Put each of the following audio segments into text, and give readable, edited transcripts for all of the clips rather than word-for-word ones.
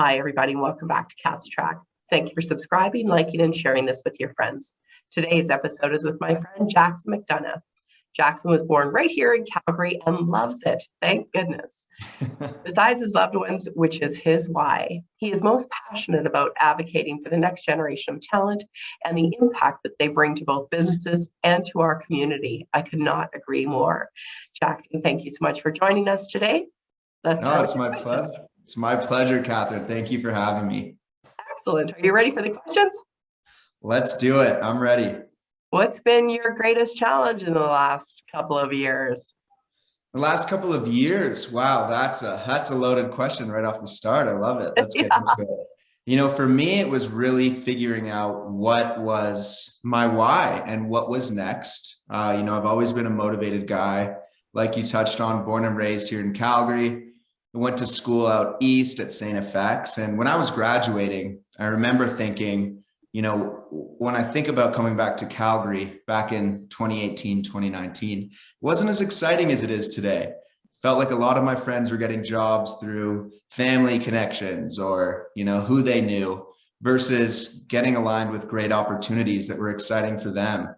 Hi, everybody, and welcome back to Cast Track. Thank you for subscribing, liking, and sharing this with your friends. Today's episode is with my friend Jackson McDonough. Jackson was born right here in Calgary and loves it, thank goodness. Besides his loved ones, which is his why, he is most passionate about advocating for the next generation of talent and the impact that they bring to both businesses and to our community. I could not agree more. Jackson, thank you so much for joining us today. It's my pleasure. It's my pleasure, Catherine. Thank you for having me. Excellent. Are you ready for the questions? Let's do it. I'm ready. What's been your greatest challenge in the last couple of years? The last couple of years. Wow, that's a loaded question right off the start. I love it. Let's get into it. For me, it was really figuring out what was my why and what was next. I've always been a motivated guy. Like you touched on, born and raised here in Calgary. I went to school out east at STFX. And when I was graduating, I remember thinking, when I think about coming back to Calgary back in 2018, 2019, it wasn't as exciting as it is today. Felt like a lot of my friends were getting jobs through family connections or, who they knew versus getting aligned with great opportunities that were exciting for them.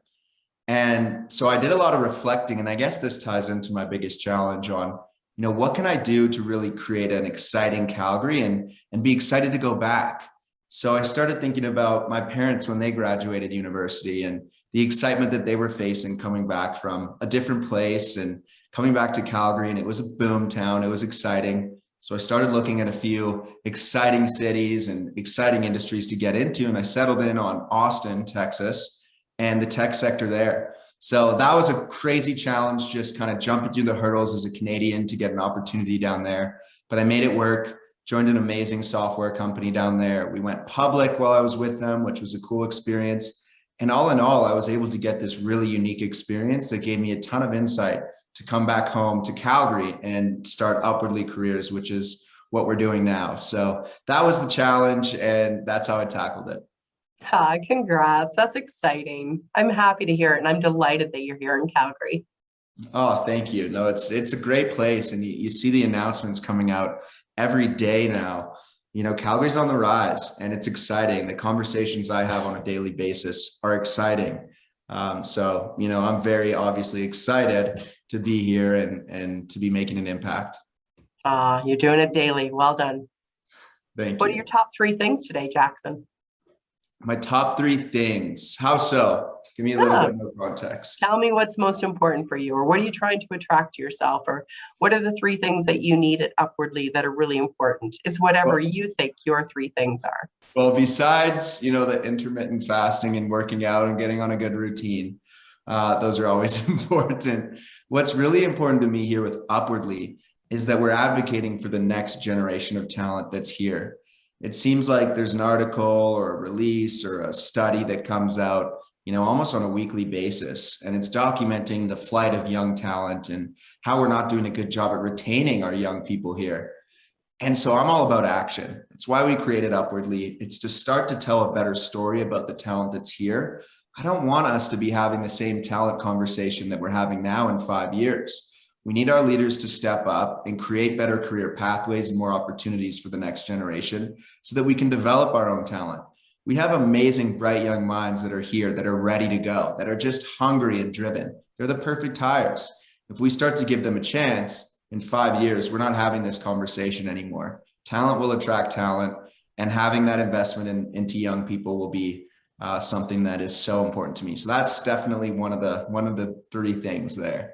And so I did a lot of reflecting, and I guess this ties into my biggest challenge on, what can I do to really create an exciting Calgary and be excited to go back? So I started thinking about my parents when they graduated university and the excitement that they were facing coming back from a different place and coming back to Calgary. And it was a boom town. It was exciting. So I started looking at a few exciting cities and exciting industries to get into. And I settled in on Austin, Texas, and the tech sector there. So that was a crazy challenge, just kind of jumping through the hurdles as a Canadian to get an opportunity down there. But I made it work, joined an amazing software company down there. We went public while I was with them, which was a cool experience. And all in all, I was able to get this really unique experience that gave me a ton of insight to come back home to Calgary and start Upwardly Careers, which is what we're doing now. So that was the challenge, and that's how I tackled it. Congrats. That's exciting. I'm happy to hear it, and I'm delighted that you're here in Calgary. Oh, thank you. No, it's a great place, and you see the announcements coming out every day now. Calgary's on the rise, and it's exciting. The conversations I have on a daily basis are exciting. So I'm very obviously excited to be here and to be making an impact. You're doing it daily. Well done. Thank you. What are your top three things today, Jackson? My top three things. How so? Give me a little bit more context. Tell me what's most important for you, or what are you trying to attract to yourself, or what are the three things that you need at Upwardly that are really important? It's whatever you think your three things are. Well, besides, the intermittent fasting and working out and getting on a good routine, those are always important. What's really important to me here with Upwardly is that we're advocating for the next generation of talent that's here. It seems like there's an article or a release or a study that comes out, almost on a weekly basis. And it's documenting the flight of young talent and how we're not doing a good job at retaining our young people here. And so I'm all about action. It's why we created Upwardly. It's to start to tell a better story about the talent that's here. I don't want us to be having the same talent conversation that we're having now in 5 years. We need our leaders to step up and create better career pathways and more opportunities for the next generation so that we can develop our own talent. We have amazing, bright young minds that are here, that are ready to go, that are just hungry and driven. They're the perfect hires. If we start to give them a chance, in 5 years, we're not having this conversation anymore. Talent will attract talent, and having that investment into young people will be something that is so important to me. So that's definitely one of the three things there.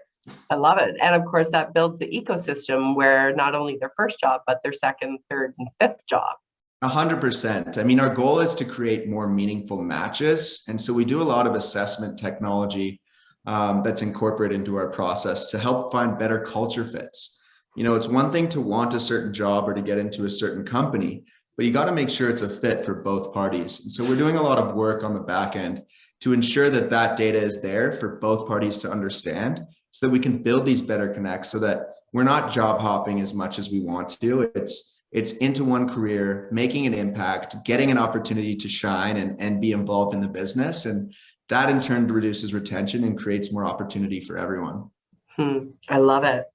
I love it. And of course, that builds the ecosystem where not only their first job, but their second, third, and fifth job. 100%. I mean, our goal is to create more meaningful matches. And so we do a lot of assessment technology that's incorporated into our process to help find better culture fits. It's one thing to want a certain job or to get into a certain company, but you got to make sure it's a fit for both parties. And so we're doing a lot of work on the back end to ensure that that data is there for both parties to understand, so that we can build these better connects so that we're not job hopping as much as we want to. It's into one career, making an impact, getting an opportunity to shine and be involved in the business. And that in turn reduces retention and creates more opportunity for everyone. I love it.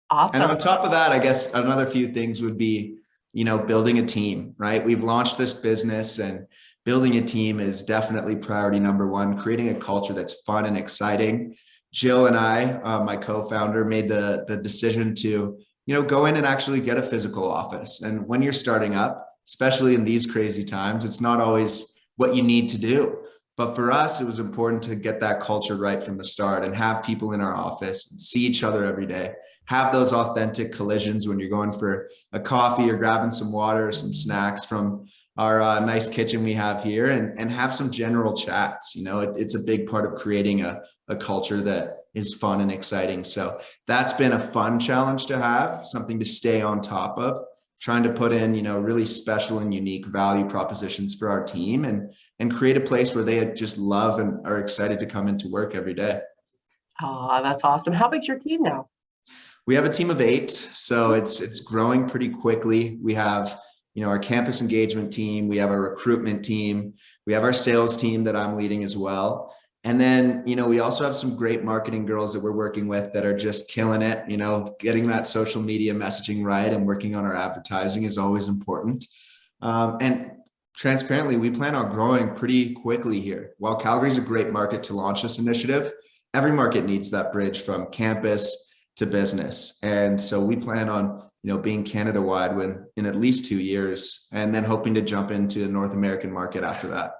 Awesome. And on top of that, I guess another few things would be, building a team, right? We've launched this business, and building a team is definitely priority number one, creating a culture that's fun and exciting. Jill and I, my co-founder, made the decision to, go in and actually get a physical office. And when you're starting up, especially in these crazy times, it's not always what you need to do. But for us, it was important to get that culture right from the start and have people in our office and see each other every day, have those authentic collisions when you're going for a coffee or grabbing some water or some snacks from our nice kitchen we have here, and have some general chats. It's a big part of creating a culture that is fun and exciting. So that's been a fun challenge to have, something to stay on top of, trying to put in, really special and unique value propositions for our team, and create a place where they just love and are excited to come into work every day. Oh, that's awesome. How big's your team now? We have a team of 8, so it's growing pretty quickly. We have, our campus engagement team, we have a recruitment team, we have our sales team that I'm leading as well. And then, we also have some great marketing girls that we're working with that are just killing it. Getting that social media messaging right and working on our advertising is always important. And transparently, we plan on growing pretty quickly here. While Calgary is a great market to launch this initiative, every market needs that bridge from campus to business. And so we plan on, being Canada-wide in at least 2 years, and then hoping to jump into the North American market after that.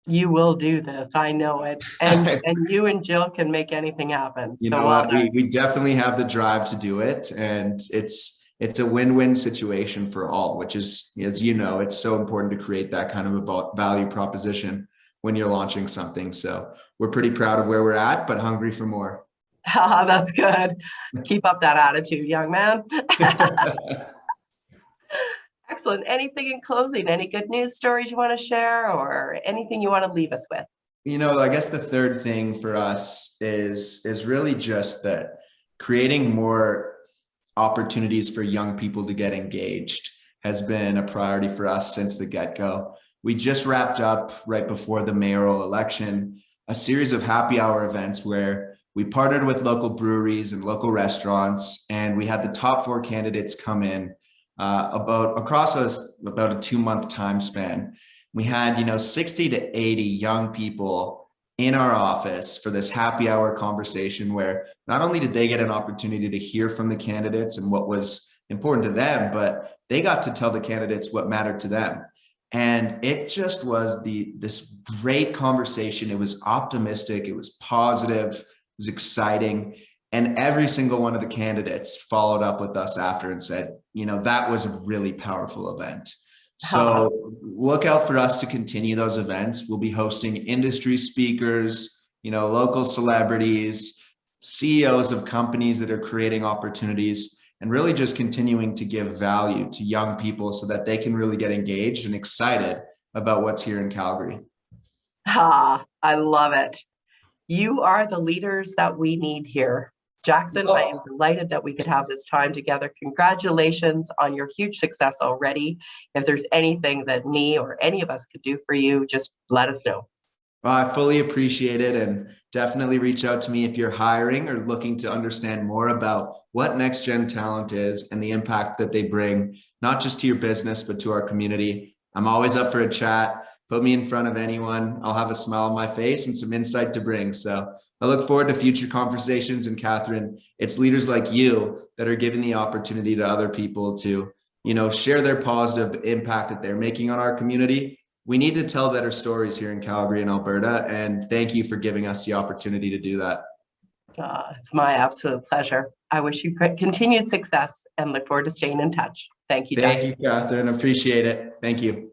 You will do this. I know it. And you and Jill can make anything happen. You know what? We definitely have the drive to do it. And it's a win-win situation for all, which is, as you know, it's so important to create that kind of a value proposition when you're launching something. So we're pretty proud of where we're at, but hungry for more. That's good. Keep up that attitude, young man. Excellent. Anything in closing? Any good news stories you want to share, or anything you want to leave us with? I guess the third thing for us is really just that creating more opportunities for young people to get engaged has been a priority for us since the get-go. We just wrapped up right before the mayoral election a series of happy hour events where we partnered with local breweries and local restaurants, and we had the top 4 candidates come in across about a 2-month time span. We had 60 to 80 young people in our office for this happy hour conversation, where not only did they get an opportunity to hear from the candidates and what was important to them, but they got to tell the candidates what mattered to them. And it just was this great conversation. It was optimistic, it was positive, it was exciting. And every single one of the candidates followed up with us after and said, that was a really powerful event. So look out for us to continue those events. We'll be hosting industry speakers, local celebrities, CEOs of companies that are creating opportunities, and really just continuing to give value to young people so that they can really get engaged and excited about what's here in Calgary. I love it. You are the leaders that we need here. Jackson, I am delighted that we could have this time together. Congratulations on your huge success already. If there's anything that me or any of us could do for you, just let us know. Well, I fully appreciate it, and definitely reach out to me if you're hiring or looking to understand more about what Next Gen Talent is and the impact that they bring, not just to your business, but to our community. I'm always up for a chat. Put me in front of anyone. I'll have a smile on my face and some insight to bring. So I look forward to future conversations. And Catherine, it's leaders like you that are giving the opportunity to other people to, share their positive impact that they're making on our community. We need to tell better stories here in Calgary and Alberta. And thank you for giving us the opportunity to do that. It's my absolute pleasure. I wish you continued success and look forward to staying in touch. Thank you, Jackson. Thank you, Catherine. Appreciate it. Thank you.